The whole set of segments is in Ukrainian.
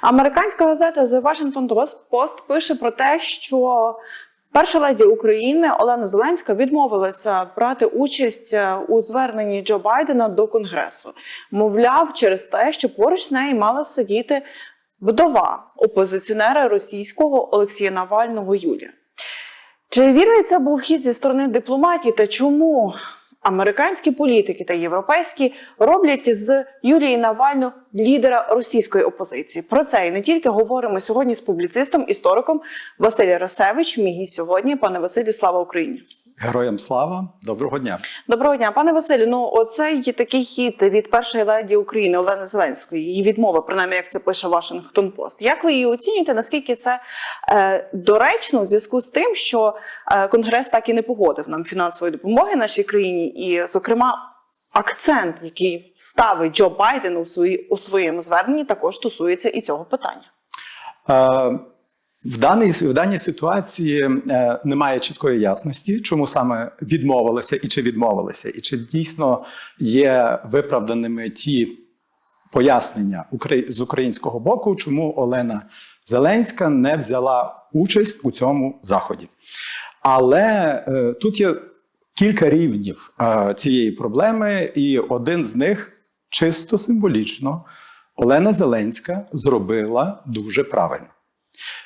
Американська газета The Washington Post пише про те, що перша леді України Олена Зеленська відмовилася брати участь у зверненні Джо Байдена до Конгресу. Мовляв, через те, що поруч з нею мала сидіти вдова опозиціонера російського Олексія Навального Юлія. Чи вірний це був хід зі сторони дипломатії та чому американські політики та європейські роблять з Юлії Навального лідера російської опозиції? Про це і не тільки говоримо сьогодні з публіцистом, істориком Василь Расевич. Мій гість сьогодні. Пане Василю, слава Україні! Героям слава! Доброго дня! Доброго дня! Пане Василю, оцей такий хід від першої леді України Олени Зеленської, її відмова, принаймні, як це пише Washington Post. Як ви її оцінюєте? Наскільки це доречно у зв'язку з тим, що Конгрес так і не погодив нам фінансової допомоги нашій країні і, зокрема, акцент, який ставить Джо Байден у своєму зверненні, також стосується і цього питання? В даній ситуації немає чіткої ясності, чому саме відмовилися і чи дійсно є виправданими ті пояснення з українського боку, чому Олена Зеленська не взяла участь у цьому заході. Але тут є кілька рівнів цієї проблеми, і один з них чисто символічно Олена Зеленська зробила дуже правильно.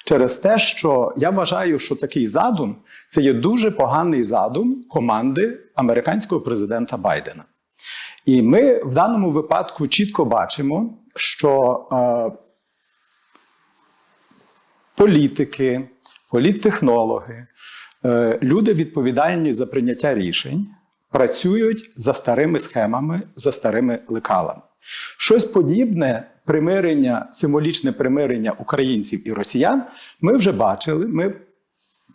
Через те, що я вважаю, що такий задум – це є дуже поганий задум команди американського президента Байдена. І ми в даному випадку чітко бачимо, що політики, політтехнологи, люди відповідальні за прийняття рішень, працюють за старими схемами, за старими лекалами. Щось подібне, примирення, символічне примирення українців і росіян, ми вже бачили, ми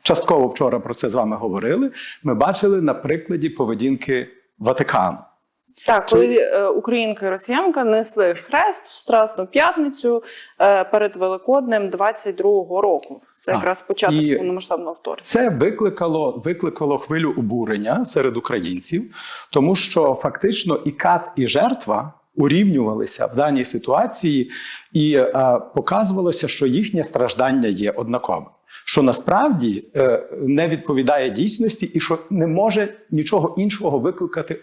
частково вчора про це з вами говорили, ми бачили на прикладі поведінки Ватикану. Так, коли українка і росіянка несли хрест в Страсну п'ятницю перед Великоднем 22-го року. Це якраз початок повномасштабного вторгнення. Це викликало хвилю обурення серед українців, тому що фактично і кат, і жертва урівнювалися в даній ситуації, і показувалося, що їхнє страждання є однаковим. Що насправді не відповідає дійсності і що не може нічого іншого викликати,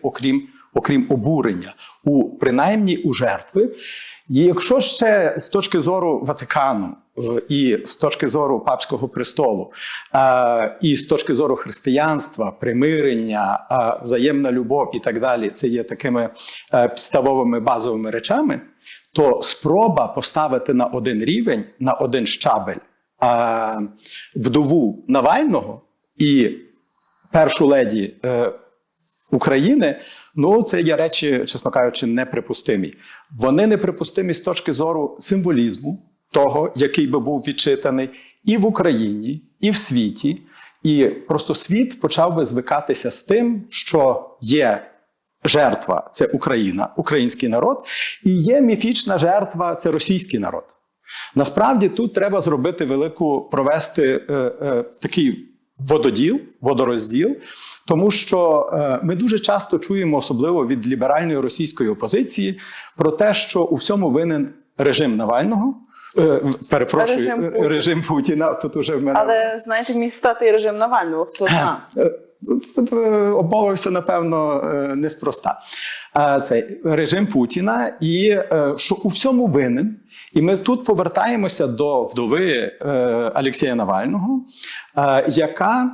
окрім обурення, принаймні у жертви. І якщо ще з точки зору Ватикану і з точки зору Папського престолу, і з точки зору християнства, примирення, взаємна любов і так далі, це є такими підставовими базовими речами, то спроба поставити на один рівень, на один щабель вдову Навального і першу леді України, ну, це є речі, чесно кажучи, неприпустимі. Вони неприпустимі з точки зору символізму того, який би був відчитаний і в Україні, і в світі. І просто світ почав би звикатися з тим, що є жертва – це Україна, український народ, і є міфічна жертва – це російський народ. Насправді тут треба провести такий водорозділ, тому що ми дуже часто чуємо, особливо від ліберальної російської опозиції, про те, що у всьому винен режим Навального, режим Путіна. Тут уже в мене... Але, знаєте, міг стати і режим Навального, хто знає. Обмовився, напевно, неспроста. Це режим Путіна, і що у всьому винен. І ми тут повертаємося до вдови Олексія Навального, яка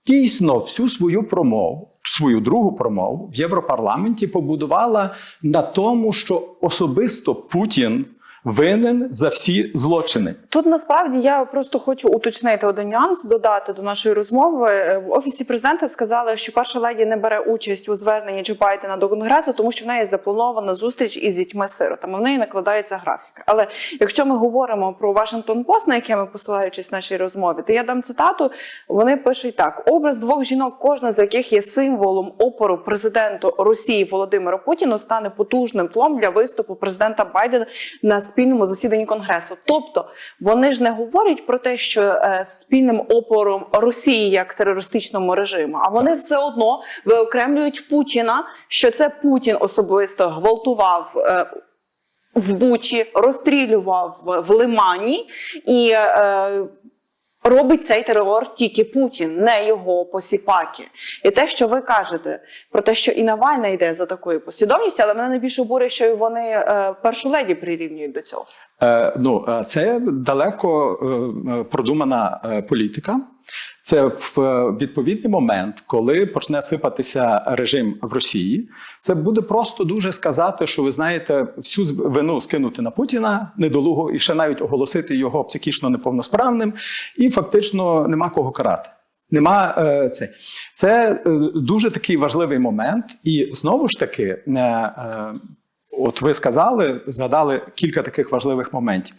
дійсно всю свою другу промову в Європарламенті побудувала на тому, що особисто Путін винен за всі злочини. Тут насправді я просто хочу уточнити один нюанс, додати до нашої розмови. В Офісі президента сказали, що перша леді не бере участь у зверненні Джо Байдена до Конгресу, тому що в неї запланована зустріч із дітьми-сиротами. В неї накладається графіка. Але якщо ми говоримо про Washington Post, на яке ми посилаючись в нашій розмові, то я дам цитату. Вони пишуть так. Образ двох жінок, кожна з яких є символом опору президенту Росії Володимиру Путіну, стане потужним тлом для виступу президента Байдена на спільному засіданні Конгресу. Тобто, вони ж не говорять про те, що спільним опором Росії як терористичному режиму, а вони все одно виокремлюють Путіна, що це Путін особисто гвалтував в Бучі, розстрілював в Лимані і робить цей терор тільки Путін, не його посіпаки. І те, що ви кажете про те, що і Навальна йде за такою послідовністю, але мене найбільше обурює, що і вони першу леді прирівнюють до цього. Це далеко продумана політика. Це в відповідний момент, коли почне сипатися режим в Росії, це буде просто дуже сказати, що ви знаєте, всю вину скинути на Путіна недолуго і ще навіть оголосити його психічно неповносправним, і фактично нема кого карати. Це дуже такий важливий момент. І знову ж таки, от ви згадали кілька таких важливих моментів.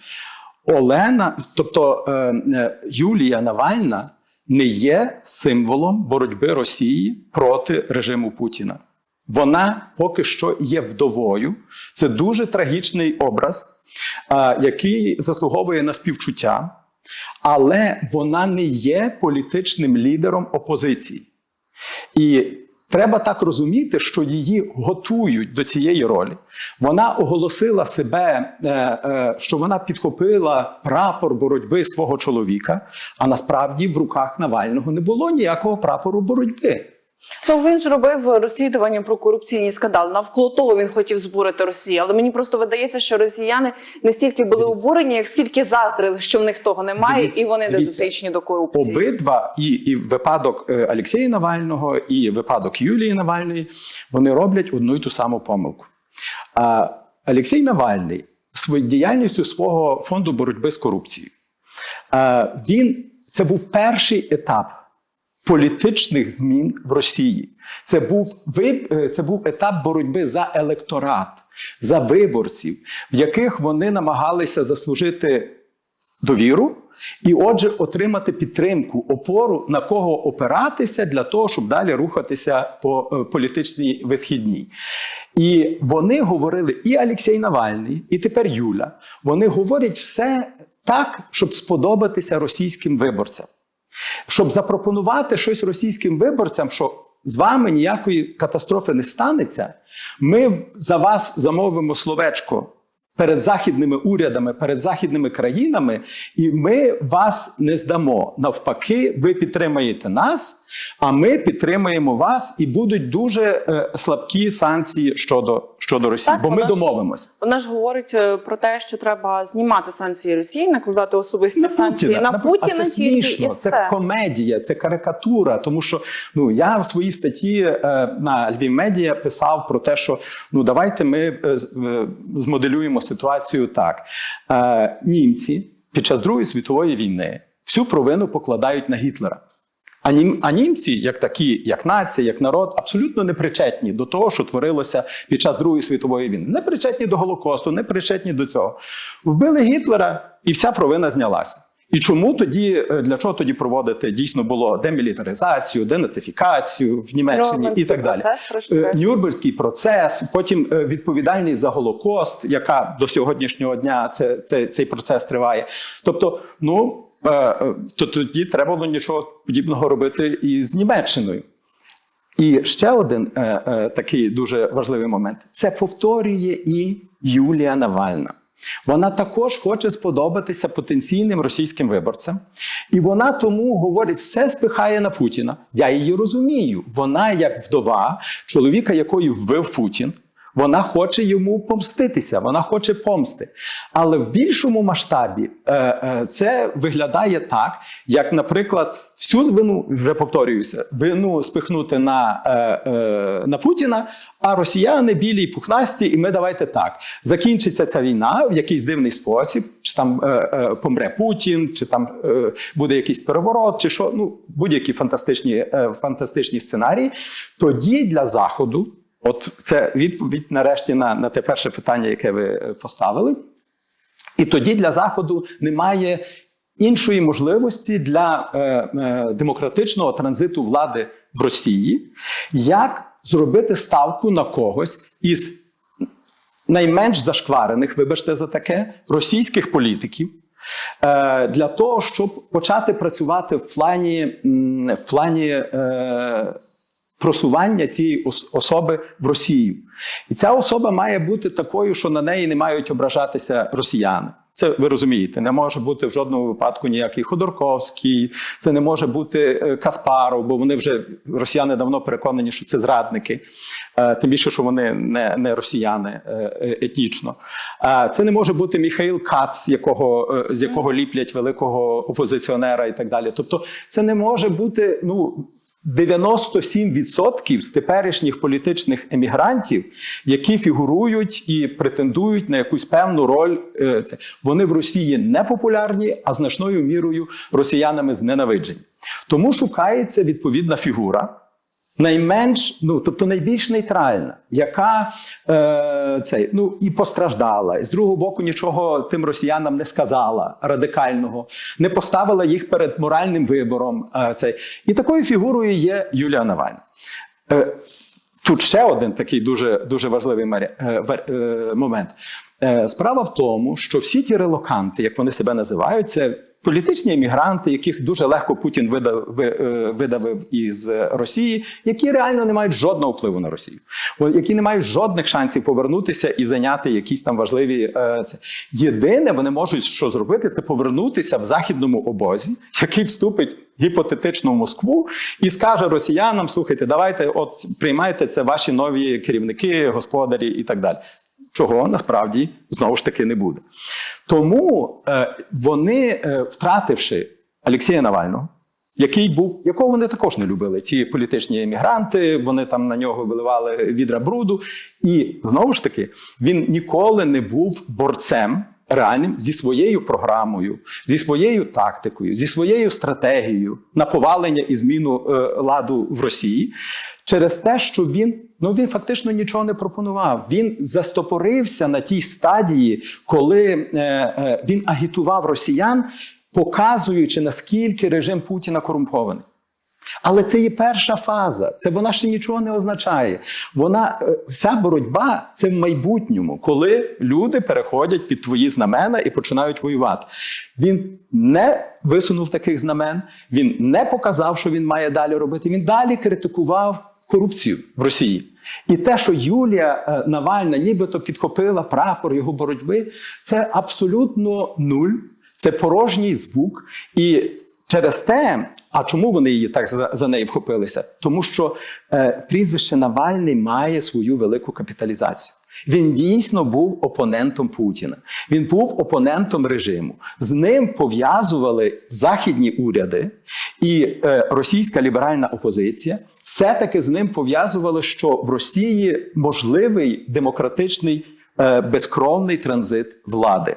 Юлія Навальна не є символом боротьби Росії проти режиму Путіна. Вона поки що є вдовою. Це дуже трагічний образ, який заслуговує на співчуття, але вона не є політичним лідером опозиції. І треба так розуміти, що її готують до цієї ролі. Вона оголосила себе, що вона підхопила прапор боротьби свого чоловіка, а насправді в руках Навального не було ніякого прапору боротьби. Ну, він ж робив розслідування про корупційний скандал. Навколо того він хотів збурити Росію. Але мені просто видається, що росіяни не стільки були обурені, як скільки заздрили, що в них того немає, і вони не дотичні до корупції. Обидва, і випадок Олексія Навального, і випадок Юлії Навальної, вони роблять одну і ту саму помилку. Олексій Навальний своєю діяльністю свого фонду боротьби з корупцією, це був перший етап політичних змін в Росії. Це був етап боротьби за електорат, за виборців, в яких вони намагалися заслужити довіру і, отже, отримати підтримку, опору, на кого опиратися для того, щоб далі рухатися по політичній висхідній. І вони говорили, і Олексій Навальний, і тепер Юля, вони говорять все так, щоб сподобатися російським виборцям. Щоб запропонувати щось російським виборцям, що з вами ніякої катастрофи не станеться, ми за вас замовимо словечко перед західними урядами, перед західними країнами, і ми вас не здамо. Навпаки, ви підтримаєте нас, а ми підтримаємо вас, і будуть дуже слабкі санкції щодо Росії, так, бо ми домовимося. Вона ж говорить про те, що треба знімати санкції Росії, накладати особисті санкції на Путіна. А це смішно, це комедія, це карикатура, тому що я в своїй статті на Львів Медіа писав про те, що давайте ми змоделюємо ситуацію так. Німці під час Другої світової війни всю провину покладають на Гітлера. А німці, як такі, як нація, як народ, абсолютно не причетні до того, що творилося під час Другої світової війни. Не причетні до Голокосту, не причетні до цього. Вбили Гітлера, і вся провина знялася. І чому тоді, для чого тоді проводити дійсно було демілітаризацію, денацифікацію в Німеччині і так далі? Нюрнберзький процес, потім відповідальність за Голокост, яка до сьогоднішнього дня цей процес триває. Тобто, то тоді треба було нічого подібного робити і з Німеччиною. І ще один такий дуже важливий момент. Це повторює і Юлія Навальна. Вона також хоче сподобатися потенційним російським виборцям. І вона тому говорить, все спихає на Путіна. Я її розумію. Вона, як вдова чоловіка, якої вбив Путін, вона хоче йому помститися, вона хоче помсти. Але в більшому масштабі це виглядає так, як, наприклад, всю вину, вже повторююся, вину спихнути на Путіна, а росіяни білі і пухнасті, і ми давайте так. Закінчиться ця війна в якийсь дивний спосіб, чи там помре Путін, чи там буде якийсь переворот, чи що, будь-які фантастичні сценарії. Тоді для Заходу, от це відповідь нарешті на те перше питання, яке ви поставили. І тоді для Заходу немає іншої можливості для демократичного транзиту влади в Росії, як зробити ставку на когось із найменш зашкварених, вибачте за таке, російських політиків, для того, щоб почати працювати в плані просування цієї особи в Росію. І ця особа має бути такою, що на неї не мають ображатися росіяни. Це, ви розумієте, не може бути в жодному випадку ніякий Ходорковський, це не може бути Каспаров, бо вони вже, росіяни давно переконані, що це зрадники, тим більше, що вони не росіяни етнічно. Це не може бути Міхаїл Кац, з якого ліплять великого опозиціонера і так далі. Тобто це не може бути, 97% з теперішніх політичних емігрантів, які фігурують і претендують на якусь певну роль, вони в Росії не популярні, а значною мірою росіянами зненавиджені. Тому шукається відповідна фігура, тобто найбільш нейтральна, яка і постраждала, і з другого боку нічого тим росіянам не сказала радикального, не поставила їх перед моральним вибором. І такою фігурою є Юлія Навальна. Тут ще один такий дуже, дуже важливий момент. Справа в тому, що всі ті релоканти, як вони себе називають, це політичні емігранти, яких дуже легко Путін видавив із Росії, які реально не мають жодного впливу на Росію, які не мають жодних шансів повернутися і зайняти якісь там важливі... Єдине, вони можуть що зробити, це повернутися в західному обозі, який вступить гіпотетично в Москву і скаже росіянам: слухайте, давайте, приймайте, це ваші нові керівники, господарі і так далі. Чого насправді знову ж таки не буде. Тому вони, втративши Олексія Навального, якого вони також не любили, ці політичні емігранти, вони там на нього виливали відра бруду, і знову ж таки він ніколи не був борцем реальним зі своєю програмою, зі своєю тактикою, зі своєю стратегією на повалення і зміну ладу в Росії, через те, що він фактично нічого не пропонував. Він застопорився на тій стадії, коли він агітував росіян, показуючи, наскільки режим Путіна корумпований. Але це є перша фаза, вона ще нічого не означає. Вся боротьба – це в майбутньому, коли люди переходять під твої знамена і починають воювати. Він не висунув таких знамен, він не показав, що він має далі робити, він далі критикував корупцію в Росії. І те, що Юлія Навальна нібито підхопила прапор його боротьби, це абсолютно нуль, це порожній звук. І через те, а чому вони її так за неї вхопилися? Тому що прізвище Навальний має свою велику капіталізацію. Він дійсно був опонентом Путіна. Він був опонентом режиму. З ним пов'язували західні уряди і російська ліберальна опозиція. Все-таки з ним пов'язували, що в Росії можливий демократичний безкровний транзит влади.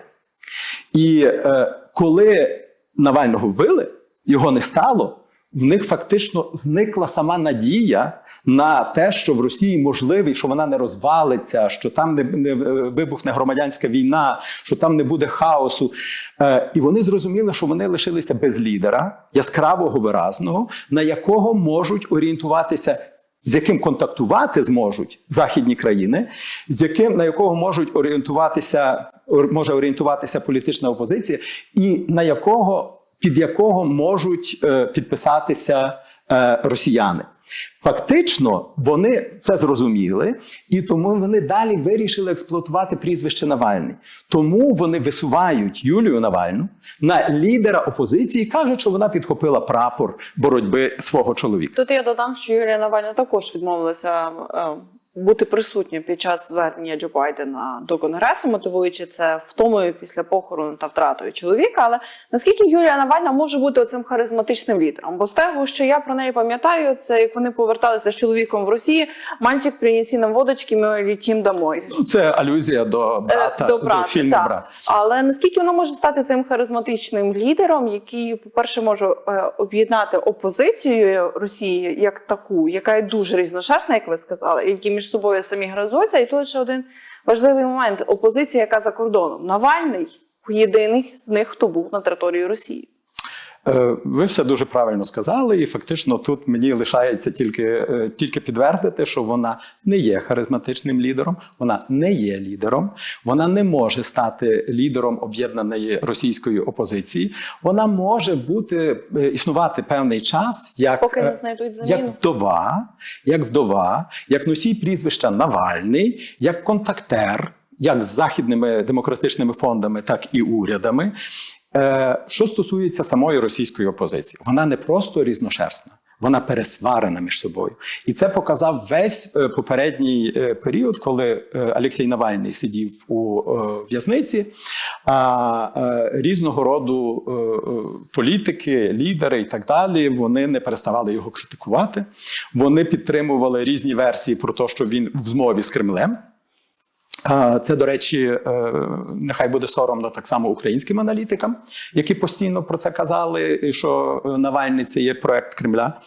І коли Навального вбили, його не стало, в них фактично зникла сама надія на те, що в Росії можливий, що вона не розвалиться, що там не вибухне громадянська війна, що там не буде хаосу. І вони зрозуміли, що вони лишилися без лідера, яскравого, виразного, на якого можуть орієнтуватися, з яким контактувати зможуть західні країни, на якого може орієнтуватися політична опозиція, і під якого можуть підписатися росіяни. Фактично, вони це зрозуміли, і тому вони далі вирішили експлуатувати прізвище Навальний. Тому вони висувають Юлію Навальну на лідера опозиції і кажуть, що вона підхопила прапор боротьби свого чоловіка. Тут я додам, що Юлія Навальна також відмовилася бути присутньою під час звернення Джо Байдена до Конгресу, мотивуючи це втомою після похорону та втратою чоловіка. Але наскільки Юлія Навальна може бути оцим харизматичним лідером? Бо з того, що я про неї пам'ятаю, це як вони поверталися з чоловіком в Росії, «Мальчик, принеси нам водочки, ми летим домой». Це алюзія до брата, до фільму «Брат». Але наскільки вона може стати цим харизматичним лідером, який, по-перше, може об'єднати опозицію Росії як таку, яка є дуже різношерстна, як ви сказали, які між собою самі гризуться. І тут ще один важливий момент. Опозиція, яка за кордоном. Навальний – єдиний з них, хто був на території Росії. Ви все дуже правильно сказали, і фактично тут мені лишається тільки підтвердити, що вона не є харизматичним лідером, вона не є лідером, вона не може стати лідером об'єднаної російської опозиції, вона може існувати певний час поки не знайдуть заміну. як вдова, як носій прізвища Навальний, як контактер, як з західними демократичними фондами, так і урядами. Що стосується самої російської опозиції, вона не просто різношерстна, вона пересварена між собою. І це показав весь попередній період, коли Олексій Навальний сидів у в'язниці, а різного роду політики, лідери і так далі, вони не переставали його критикувати. Вони підтримували різні версії про те, що він в змові з Кремлем. Це, до речі, нехай буде соромно так само українським аналітикам, які постійно про це казали, що Навальний – це є проект Кремля.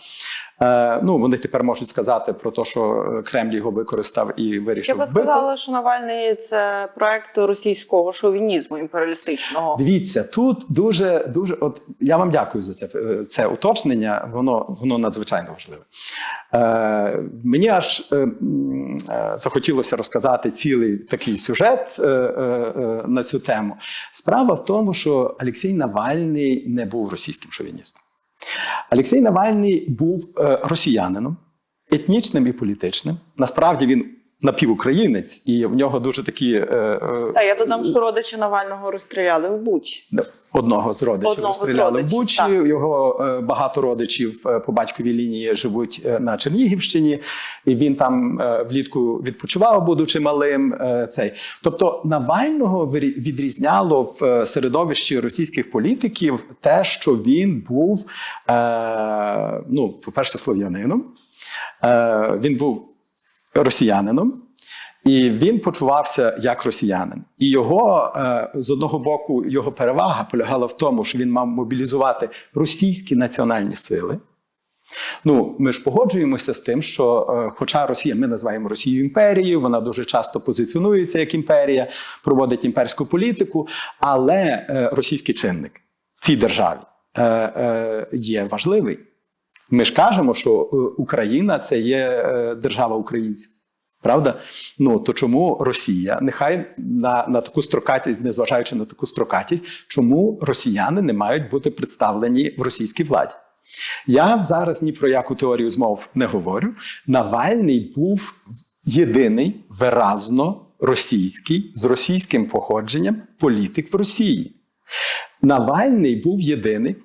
Вони тепер можуть сказати про те, що Кремль його використав і вирішив вбити. Я би сказала, що Навальний – це проект російського шовінізму імперіалістичного. Дивіться, тут дуже, от я вам дякую за це уточнення, воно надзвичайно важливе. Мені аж захотілося розказати цілий такий сюжет на цю тему. Справа в тому, що Олексій Навальний не був російським шовіністом. Олексій Навальний був росіянином, етнічним і політичним. Насправді він напівукраїнець, і в нього дуже такі... Я додам, що родичі Навального розстріляли в Бучі. Одного з родичів розстріляли в Бучі. Так. Його багато родичів по батьковій лінії живуть на Чернігівщині. І він там влітку відпочивав, будучи малим. Тобто Навального відрізняло в середовищі російських політиків те, що він був, по-перше, слов'янином. Він був росіянином. І він почувався як росіянин. І з одного боку, його перевага полягала в тому, що він мав мобілізувати російські національні сили. Ми ж погоджуємося з тим, що хоча Росія, ми називаємо Росію імперією, вона дуже часто позиціонується як імперія, проводить імперську політику, але російський чинник в цій державі є важливий. Ми ж кажемо, що Україна – це є держава українців. Правда? То чому Росія, нехай на таку строкатість, незважаючи на таку строкатість, чому росіяни не мають бути представлені в російській владі? Я зараз ні про яку теорію змов не говорю. Навальний був єдиний, виразно російський, з російським походженням політик в Росії. Навальний був єдиний,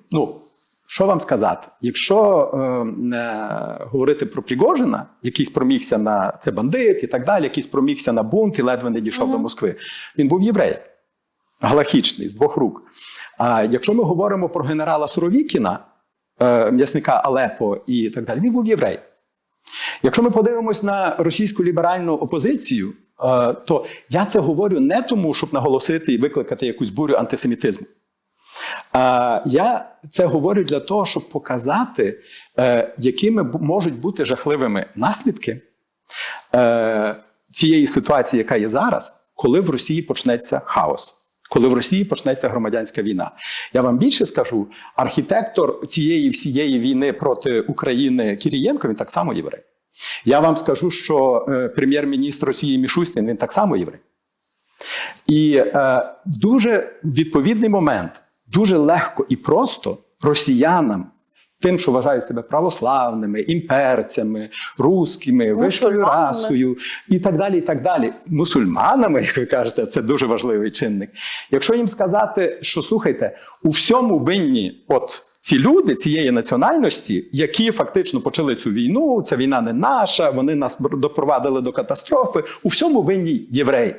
що вам сказати? Якщо говорити про Пригожина, який спромігся на це бандит і так далі, який спромігся на бунт і ледве не дійшов до Москви, він був єврей, галахічний, з двох рук. А якщо ми говоримо про генерала Суровікіна, м'ясника Алепо і так далі, він був єврей. Якщо ми подивимось на російську ліберальну опозицію, то я це говорю не тому, щоб наголосити і викликати якусь бурю антисемітизму. Я це говорю для того, щоб показати, якими можуть бути жахливими наслідки цієї ситуації, яка є зараз, коли в Росії почнеться хаос, коли в Росії почнеться громадянська війна. Я вам більше скажу, архітектор цієї всієї війни проти України Кірієнко, він так само єврей. Я вам скажу, що прем'єр-міністр Росії Мішустін, він так само єврей. І в дуже відповідний момент, дуже легко і просто росіянам, тим, що вважають себе православними, імперцями, русскими, вищою расою і так далі, мусульманами, як ви кажете, це дуже важливий чинник. Якщо їм сказати, що, слухайте, у всьому винні ці люди цієї національності, які фактично почали цю війну, ця війна не наша, вони нас допровадили до катастрофи, у всьому винні євреї.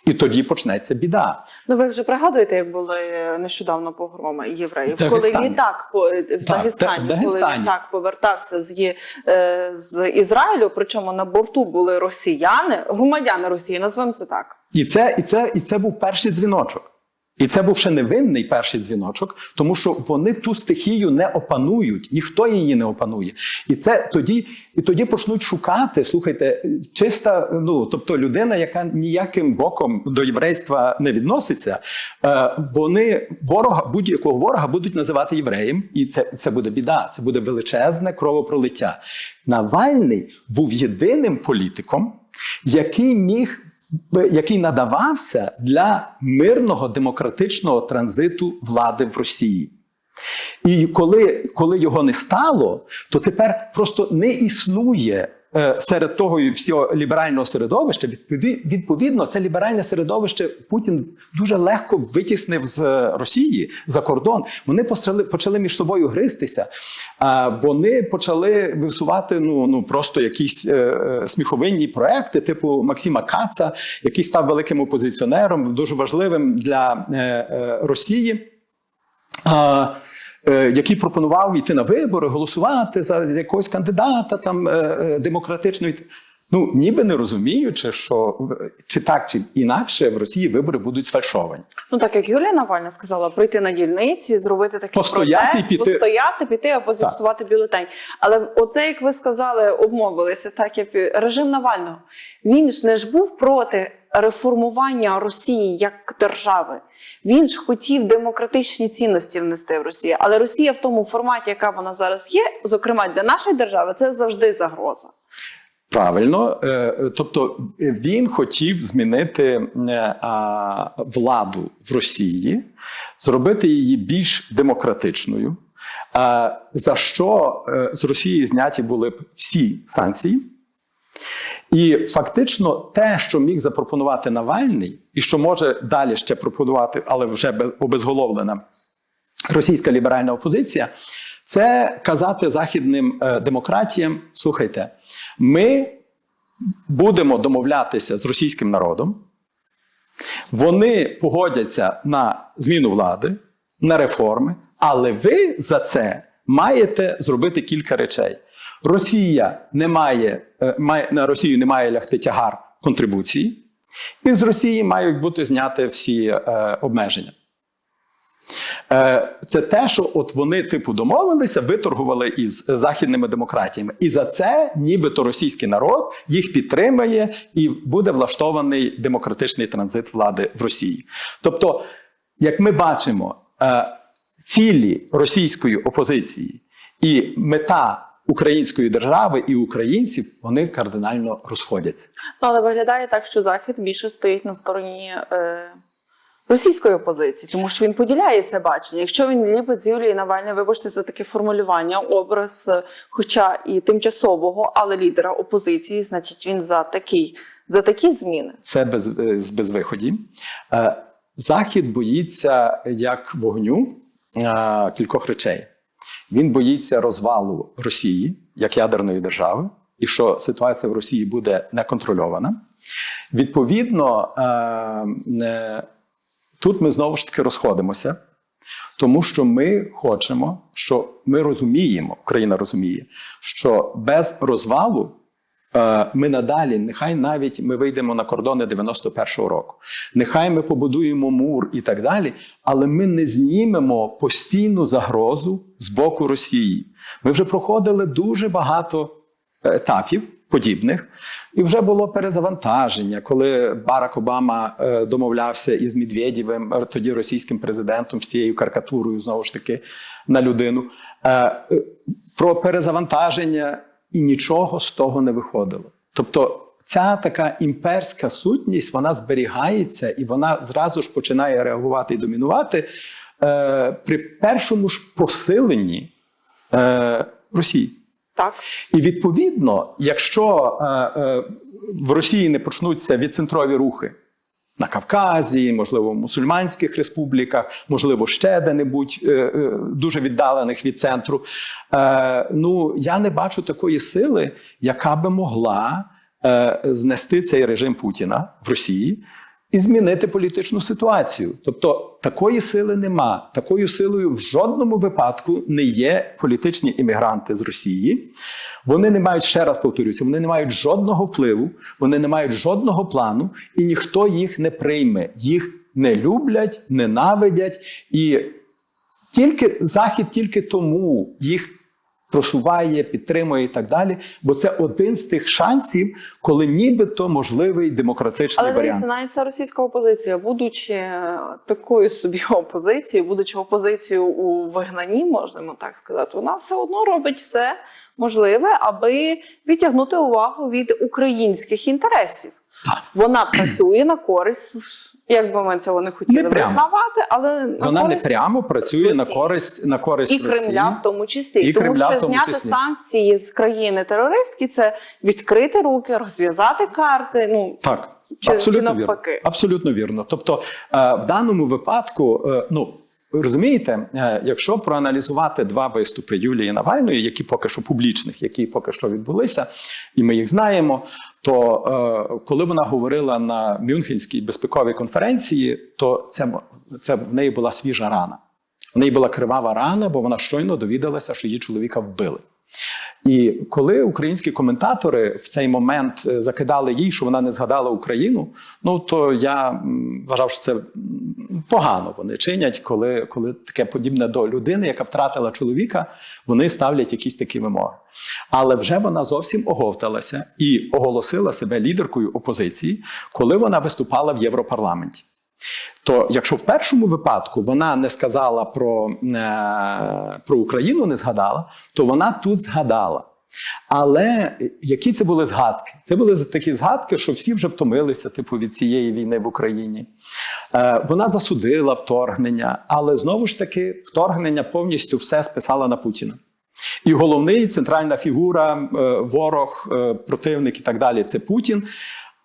І тоді почнеться біда. Ви вже пригадуєте, як були нещодавно погроми євреїв? Коли літак в Дагестані, коли літак повертався з Ізраїлю, причому на борту були росіяни, громадяни Росії, назвемо це так. І це був перший дзвіночок. І це був ще невинний перший дзвіночок, тому що вони ту стихію не опанують, ніхто її не опанує. І це тоді почнуть шукати, слухайте, чиста, тобто людина, яка ніяким боком до єврейства не відноситься, вони будь-якого ворога будуть називати євреєм, і це буде біда, це буде величезне кровопролиття. Навальний був єдиним політиком, який надавався для мирного демократичного транзиту влади в Росії. І коли його не стало, то тепер просто не існує серед того всього ліберального середовища. Відповідно, це ліберальне середовище Путін дуже легко витіснив з Росії за кордон. Вони почали між собою гристися. Вони почали висувати просто якісь сміховинні проекти, типу Максима Каца, який став великим опозиціонером, дуже важливим для Росії. Який пропонував йти на вибори, голосувати за якогось кандидата там демократичного. Ніби не розуміючи, що чи так, чи інакше в Росії вибори будуть сфальшовані. Так як Юлія Навальна сказала, прийти на дільниці, зробити такий протест, піти або зіпсувати бюлетень. Але оце, як ви сказали, обмовилися, так, як режим Навального. Він ж не був проти реформування Росії як держави. Він ж хотів демократичні цінності внести в Росію. Але Росія в тому форматі, яка вона зараз є, зокрема для нашої держави, це завжди загроза. Правильно. Тобто він хотів змінити владу в Росії, зробити її більш демократичною, за що з Росії зняті були б всі санкції. І фактично те, що міг запропонувати Навальний, і що може далі ще пропонувати, але вже обезголовлена російська ліберальна опозиція, це казати західним демократіям: слухайте, ми будемо домовлятися з російським народом, вони погодяться на зміну влади, на реформи, але ви за це маєте зробити кілька речей. На Росію не має лягти тягар контрибуції, і з Росії мають бути зняті всі обмеження. Це те, що от вони домовилися, виторгували із західними демократіями. І за це нібито російський народ їх підтримає і буде влаштований демократичний транзит влади в Росії. Тобто, як ми бачимо, цілі російської опозиції і мета української держави і українців, вони кардинально розходяться. Але виглядає так, що Захід більше стоїть на стороні російської опозиції, тому що він поділяє це бачення. Якщо він ліпить з Юлії Навальної, вибачте за таке формулювання, образ, хоча і тимчасового, але лідера опозиції, значить він за такі зміни. Це без виходів. Захід боїться як вогню кількох речей. Він боїться розвалу Росії як ядерної держави, і що ситуація в Росії буде неконтрольована. Відповідно, тут ми знову ж таки розходимося, тому що ми хочемо, що ми розуміємо, Україна розуміє, що без розвалу ми надалі, нехай навіть ми вийдемо на кордони 91-го року, нехай ми побудуємо мур і так далі, але ми не знімемо постійну загрозу з боку Росії. Ми вже проходили дуже багато етапів подібних, і вже було перезавантаження, коли Барак Обама домовлявся із Медведєвим, тоді російським президентом, з цією карикатурою, знову ж таки, на людину, про перезавантаження, і нічого з того не виходило. Тобто ця така імперська сутність, вона зберігається і вона зразу ж починає реагувати і домінувати при першому ж посиленні Росії. Так. І відповідно, якщо в Росії не почнуться відцентрові рухи на Кавказі, можливо, в мусульманських республіках, можливо, ще де-небудь дуже віддалених від центру, я не бачу такої сили, яка би могла знести цей режим Путіна в Росії і змінити політичну ситуацію. Тобто такої сили нема. Такою силою в жодному випадку не є політичні іммігранти з Росії. Вони не мають, ще раз повторюся, вони не мають жодного впливу, вони не мають жодного плану, і ніхто їх не прийме. Їх не люблять, ненавидять. І Захід тільки тому їх просуває, підтримує і так далі, бо це один з тих шансів, коли нібито можливий демократичний Але варіант. дивіться, навіть ця російська опозиція, будучи такою собі опозицією, будучи опозицією у вигнанні, можемо так сказати, вона все одно робить все можливе, аби відтягнути увагу від українських інтересів. Так. Вона працює на користь, як би ми цього не хотіли визнавати, але вона не прямо працює на користь і Кремля в тому числі. І тому Кремля що зняти санкції з країни-терористки – це відкрити руки, розв'язати карти. Ну, так, чи абсолютно навпаки. Вірно. Абсолютно вірно. Тобто, в даному випадку, розумієте, якщо проаналізувати два виступи Юлії Навальної, які поки що публічних, які поки що відбулися, і ми їх знаємо, то коли вона говорила на Мюнхенській безпековій конференції, то це в неї була свіжа рана. В неї була кривава рана, бо вона щойно довідалася, що її чоловіка вбили. І коли українські коментатори в цей момент закидали їй, що вона не згадала Україну, то я вважав, що це погано вони чинять, коли таке подібне до людини, яка втратила чоловіка, вони ставлять якісь такі вимоги. Але вже вона зовсім оговталася і оголосила себе лідеркою опозиції, коли вона виступала в Європарламенті. То якщо в першому випадку вона не сказала про Україну, не згадала, то вона тут згадала. Але які це були згадки? Це були такі згадки, що всі вже втомилися від цієї війни в Україні. Вона засудила вторгнення, але знову ж таки вторгнення повністю все списала на Путіна. І головний, центральна фігура, ворог, противник і так далі – це Путін.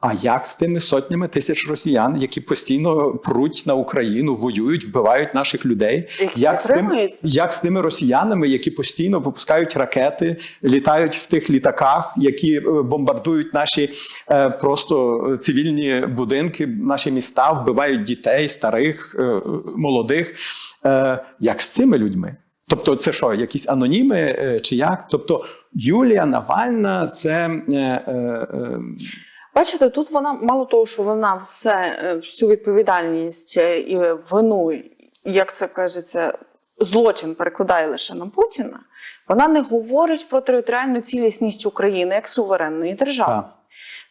А як з тими сотнями тисяч росіян, які постійно пруть на Україну, воюють, вбивають наших людей? Як з тими росіянами, які постійно випускають ракети, літають в тих літаках, які бомбардують наші просто цивільні будинки, наші міста, вбивають дітей, старих, молодих? Як з цими людьми? Тобто це що, якісь аноніми чи як? Тобто Юлія Навальна – це... Бачите, тут вона, мало того, що вона всю відповідальність і вину, як це кажеться, злочин перекладає лише на Путіна, вона не говорить про територіальну цілісність України як суверенної держави.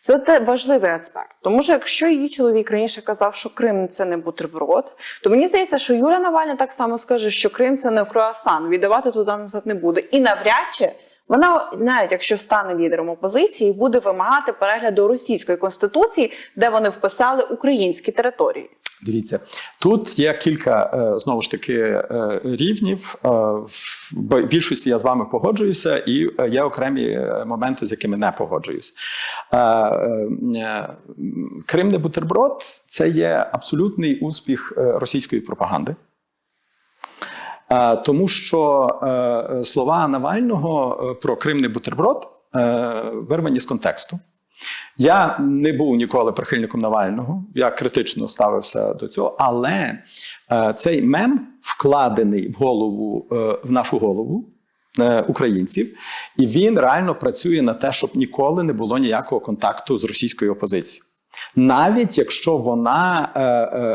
Це важливий аспект. Тому що якщо її чоловік раніше казав, що Крим – це не бутерброд, то мені здається, що Юлія Навальна так само скаже, що Крим – це не круасан, віддавати туди назад не буде. І навряд чи вона, навіть якщо стане лідером опозиції, буде вимагати перегляду російської конституції, де вони вписали українські території. Дивіться, тут є кілька, знову ж таки, рівнів. В більшості я з вами погоджуюся, і є окремі моменти, з якими не погоджуюся. Крим не бутерброд – це є абсолютний успіх російської пропаганди. Тому що слова Навального про Крим не бутерброд вирвані з контексту. Я не був ніколи прихильником Навального, я критично ставився до цього, але цей мем вкладений в нашу голову українців, і він реально працює на те, щоб ніколи не було ніякого контакту з російською опозицією. Навіть якщо вона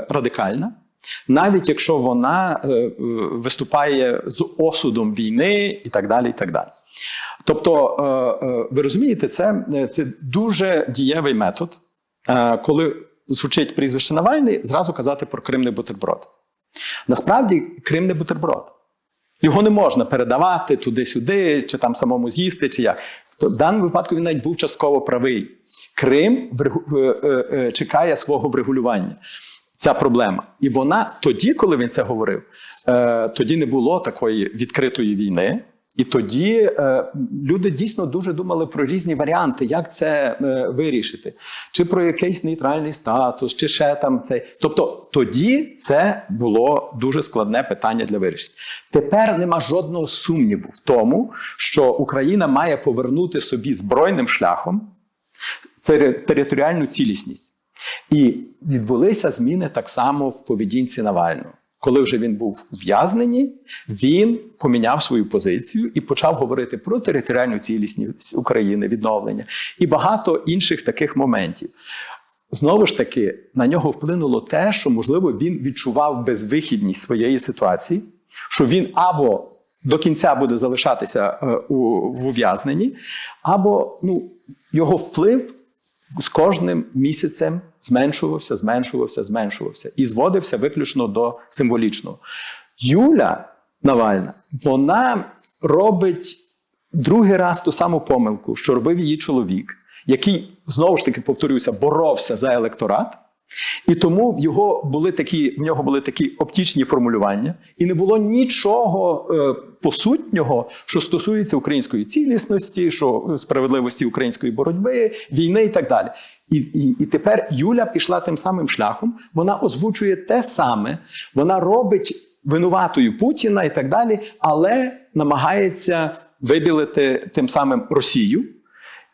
радикальна, навіть якщо вона виступає з осудом війни і так далі, і так далі. Тобто, ви розумієте, це дуже дієвий метод, коли звучить прізвище Навальний, зразу казати про Крим не бутерброд. Насправді, Крим не бутерброд. Його не можна передавати туди-сюди, чи там самому з'їсти, чи як. В даному випадку він навіть був частково правий. Крим чекає свого врегулювання. Ця проблема. І вона тоді, коли він це говорив, тоді не було такої відкритої війни. І тоді люди дійсно дуже думали про різні варіанти, як це вирішити. Чи про якийсь нейтральний статус, чи ще там цей. Тобто тоді це було дуже складне питання для вирішення. Тепер нема жодного сумніву в тому, що Україна має повернути собі збройним шляхом територіальну цілісність. І відбулися зміни так само в поведінці Навального. Коли вже він був ув'язнений, він поміняв свою позицію і почав говорити про територіальну цілісність України, відновлення і багато інших таких моментів. знову ж таки, на нього вплинуло те, що, можливо, він відчував безвихідність своєї ситуації, що він або до кінця буде залишатися в ув'язненні, або його вплив з кожним місяцем зменшувався і зводився виключно до символічного. Юля Навальна, вона робить другий раз ту саму помилку, що робив її чоловік, який, знову ж таки, повторюся, боровся за електорат, і тому в нього були такі оптичні формулювання, і не було нічого посутнього, що стосується української цілісності, що справедливості української боротьби, війни і так далі. І тепер Юля пішла тим самим шляхом, вона озвучує те саме, вона робить винуватою Путіна і так далі, але намагається вибілити тим самим Росію.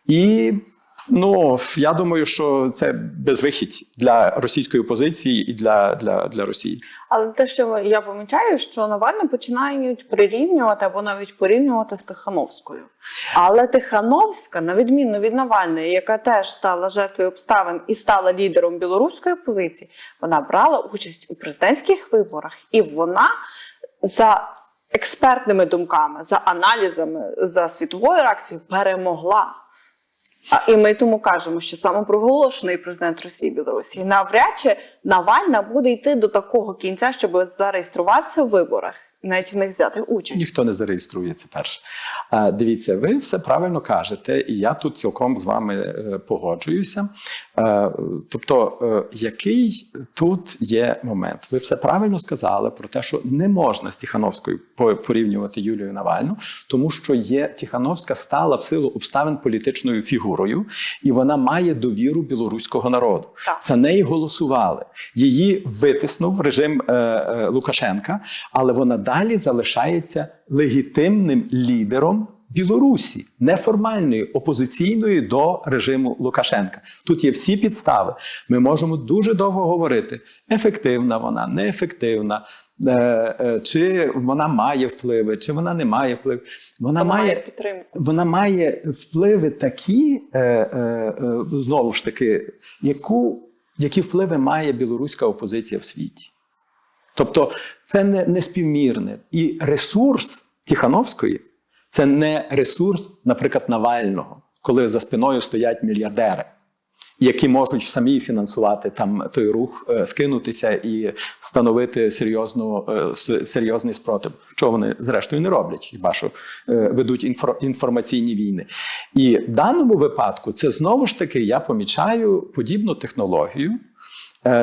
І я думаю, що це безвихідь для російської опозиції і для Росії. Але те, що я помічаю, що Навальну починають прирівнювати або навіть порівнювати з Тихановською. Але Тихановська, на відміну від Навальної, яка теж стала жертвою обставин і стала лідером білоруської опозиції, вона брала участь у президентських виборах. І вона за експертними думками, за аналізами, за світовою реакцією перемогла. І ми тому кажемо, що самопроголошений президент Росії і Білорусі навряд чи Навальна буде йти до такого кінця, щоб зареєструватися в виборах, навіть в них взяти участь. Ніхто не зареєструється перше. Дивіться, ви все правильно кажете, і я тут цілком з вами погоджуюся. Тобто, який тут є момент? Ви все правильно сказали про те, що не можна з Тихановською порівнювати Юлію Навальну, тому що Тихановська стала в силу обставин політичною фігурою, і вона має довіру білоруського народу. Так. За неї голосували. Її витиснув режим Лукашенка, але вона далі залишається легітимним лідером Білорусі, неформальною, опозиційною до режиму Лукашенка. Тут є всі підстави. Ми можемо дуже довго говорити, ефективна вона, неефективна, чи вона має впливи, чи вона не має впливу. Вона має підтримку. Вона має впливи такі, знову ж таки, які впливи має білоруська опозиція в світі. Тобто це не співмірне. І ресурс Тихановської – це не ресурс, наприклад, Навального, коли за спиною стоять мільярдери, які можуть самі фінансувати той рух, скинутися і становити серйозний спротив. Чого вони, зрештою, не роблять, хіба що ведуть інформаційні війни. І в даному випадку це, знову ж таки, я помічаю подібну технологію,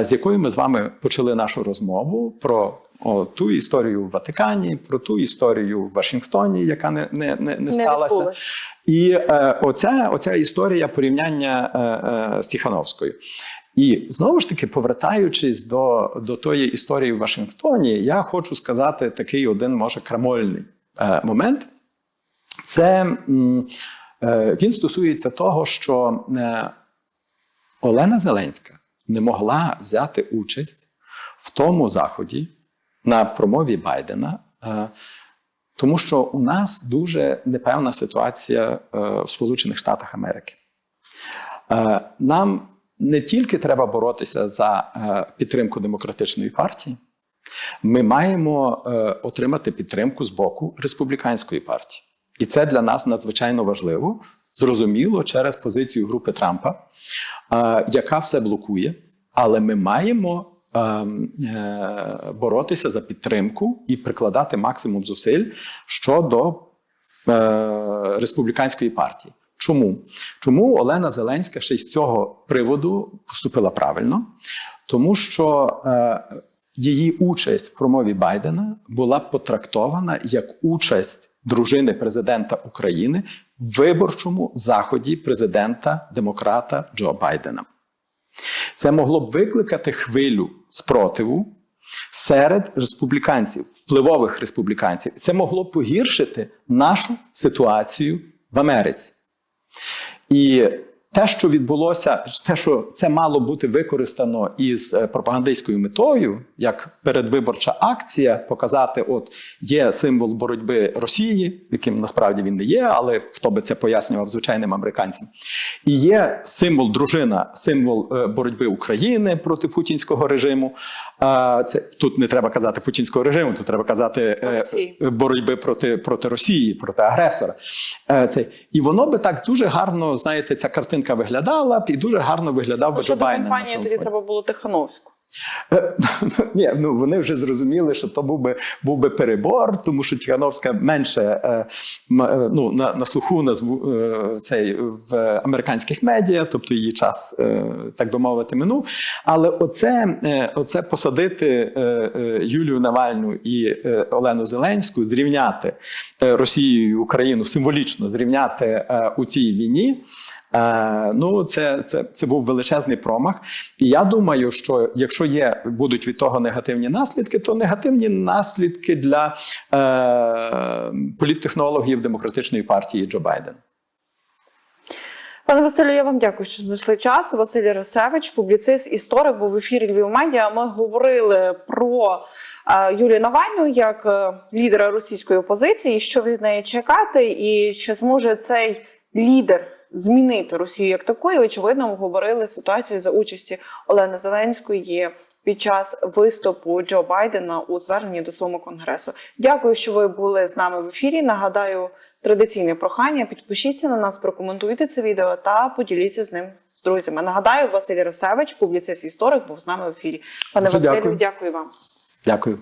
з якою ми з вами почали нашу розмову про ту історію в Ватикані, про ту історію в Вашингтоні, яка не сталася. І оця історія порівняння з Тихановською. І знову ж таки, повертаючись до тої історії в Вашингтоні, я хочу сказати такий один, може, крамольний момент. Він стосується того, що Олена Зеленська не могла взяти участь в тому заході на промові Байдена, тому що у нас дуже непевна ситуація в Сполучених Штатах Америки. Нам не тільки треба боротися за підтримку демократичної партії, ми маємо отримати підтримку з боку республіканської партії. І це для нас надзвичайно важливо, зрозуміло, через позицію групи Трампа, яка все блокує, але ми маємо боротися за підтримку і прикладати максимум зусиль щодо республіканської партії. Чому? Чому Олена Зеленська ще з цього приводу поступила правильно? Тому що її участь в промові Байдена була потрактована як участь дружини президента України в виборчому заході президента-демократа Джо Байдена. Це могло б викликати хвилю спротиву серед республіканців, впливових республіканців. Це могло б погіршити нашу ситуацію в Америці. І те, що відбулося, те, що це мало бути використано із пропагандистською метою, як передвиборча акція, показати, от є символ боротьби Росії, яким насправді він не є, але хто би це пояснював звичайним американцям. І є символ дружина, символ боротьби України проти путінського режиму. Тут не треба казати путінського режиму, тут треба казати боротьби проти Росії, проти агресора. І воно би так дуже гарно, знаєте, ця картинка виглядала б, і дуже гарно виглядав би Джо Байден. Компанії тоді треба було Тихановську. Ні, ну вони вже зрозуміли, що то був би перебор, тому що Тихановська менше на слуху в американських медіа, тобто її час, так би мовити, минув. Але оце посадити Юлію Навальну і Олену Зеленську, зрівняти Росію і Україну, символічно зрівняти у цій війні, це був величезний промах. І я думаю, що якщо будуть від того негативні наслідки, то негативні наслідки для політтехнологів Демократичної партії Джо Байдена. Пане Василю, я вам дякую, що знайшли час. Василь Росевич, публіцист, історик, був в ефірі Львів Медіа. Ми говорили про Юлію Навальну як лідера російської опозиції, що від неї чекати, і чи зможе цей лідер змінити Росію як таку. І, очевидно, ми говорили ситуацію за участі Олени Зеленської під час виступу Джо Байдена у зверненні до свого конгресу. Дякую, що ви були з нами в ефірі. Нагадаю, традиційне прохання: підпишіться на нас, прокоментуйте це відео та поділіться з ним з друзями. Нагадаю, Василь Росевич, публіцист, історик, був з нами в ефірі. Пане Василю, дякую вам. Дякую.